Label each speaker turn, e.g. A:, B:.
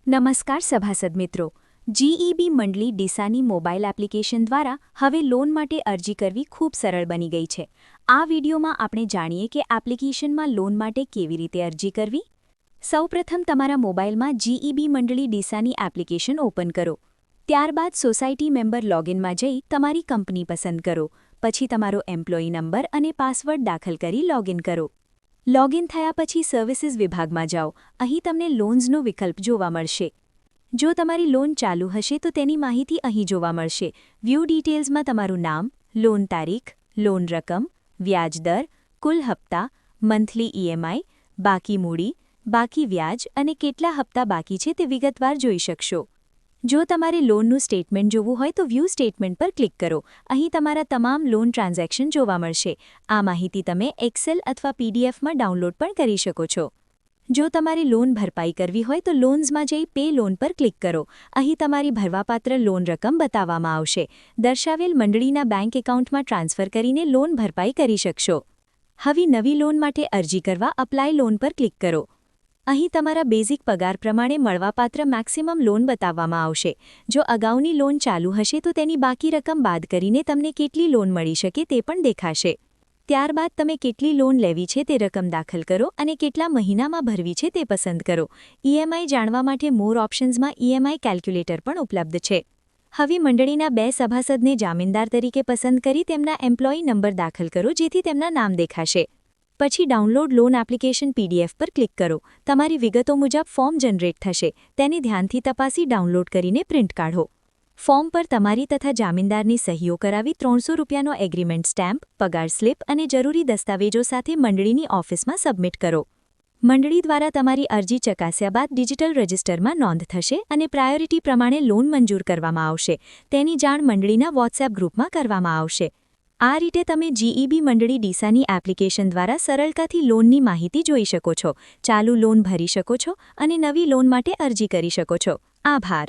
A: નમસ્કાર સભાસદ મિત્રો, જીઈબી મંડળી ડીસાની મોબાઈલ એપ્લિકેશન દ્વારા હવે લોન માટે અરજી કરવી ખૂબ સરળ બની ગઈ છે। આ વિડીયોમાં આપણે જાણીએ કે એપ્લિકેશનમાં લોન માટે કેવી રીતે અરજી કરવી। સૌપ્રથમ તમારા મોબાઈલમાં જીઈબી મંડળી ડીસાની એપ્લિકેશન ઓપન કરો। ત્યારબાદ સોસાયટી મેમ્બર લોગિનમાં જઈ તમારી કંપની પસંદ કરો। પછી તમારો એમ્પ્લોયી નંબર અને પાસવર્ડ દાખલ કરી લોગિન કરો। લોગિન થયા પછી સર્વિસીસ વિભાગમાં જાઓ। અહીં તમને લોન્સનો વિકલ્પ જોવા મળશે। જો તમારી લોન ચાલુ હશે તો તેની માહિતી અહીં જોવા મળશે। વ્યૂ ડિટેલ્સમાં તમારું નામ, લોન તારીખ, લોન રકમ, વ્યાજ દર, કુલ હપ્તા, મંથલી ઈએમઆઈ, બાકી મૂડી, બાકી વ્યાજ અને કેટલા હપ્તા બાકી છે તે વિગતવાર જોઈ શકશો। જો તમારે લોનનું સ્ટેટમેન્ટ જોવું હોય તો વ્યૂ સ્ટેટમેન્ટ પર ક્લિક કરો। અહીં તમારા તમામ લોન ટ્રાન્ઝેક્શન જોવા મળશે। આ માહિતી તમે એક્સેલ અથવા પીડીએફમાં ડાઉનલોડ પણ કરી શકો છો। જો તમારે લોન ભરપાઈ કરવી હોય તો લોન્સમાં જઈ પે લોન પર ક્લિક કરો। અહીં તમારી ભરવાપાત્ર લોન રકમ બતાવવામાં આવશે। દર્શાવેલ મંડળીના બેંક એકાઉન્ટમાં ટ્રાન્સફર કરીને લોન ભરપાઈ કરી શકશો। હવે નવી લોન માટે અરજી કરવા અપ્લાય લોન પર ક્લિક કરો। અહીં તમારા બેઝિક પગાર પ્રમાણે મળવાપાત્ર મેક્સિમમ લોન બતાવવામાં આવશે। જો અગાઉની લોન ચાલુ હશે તો તેની બાકી રકમ બાદ કરીને તમને કેટલી લોન મળી શકે તે પણ દેખાશે। ત્યારબાદ તમે કેટલી લોન લેવી છે તે રકમ દાખલ કરો અને કેટલા મહિનામાં ભરવી છે તે પસંદ કરો। ઈએમઆઈ જાણવા માટે મોર ઓપ્શન્સમાં ઈએમઆઈ કેલ્ક્યુલેટર પણ ઉપલબ્ધ છે। હવે મંડળીના બે સભાસદને જામીનદાર તરીકે પસંદ કરી તેમના એમ્પ્લોયી નંબર દાખલ કરો જેથી તેમના નામ દેખાશે। પછી ડાઉનલોડ લોન એપ્લિકેશન પીડીએફ પર ક્લિક કરો। તમારી વિગતો મુજબ ફોર્મ જનરેટ થશે। તેને ધ્યાનથી તપાસી ડાઉનલોડ કરીને પ્રિન્ટ કાઢો। ફોર્મ પર તમારી તથા જામીનદારની સહીઓ કરાવી 300 રૂપિયાનો એગ્રીમેન્ટ સ્ટેમ્પ, પગાર સ્લિપ અને જરૂરી દસ્તાવેજો સાથે મંડળીની ઓફિસમાં સબમિટ કરો। મંડળી દ્વારા તમારી અરજી ચકાસ્યા બાદ ડિજિટલ રજિસ્ટરમાં નોંધ થશે અને પ્રાયોરિટી પ્રમાણે લોન મંજૂર કરવામાં આવશે। તેની જાણ મંડળીના વોટ્સએપ ગ્રુપમાં કરવામાં આવશે। આ રીતે તમે જીઈબી મંડળી ડીસાની એપ્લિકેશન દ્વારા સરળતાથી લોનની માહિતી જોઈ શકો છો, ચાલુ લોન ભરી શકો છો અને નવી લોન માટે અરજી કરી શકો છો। આભાર।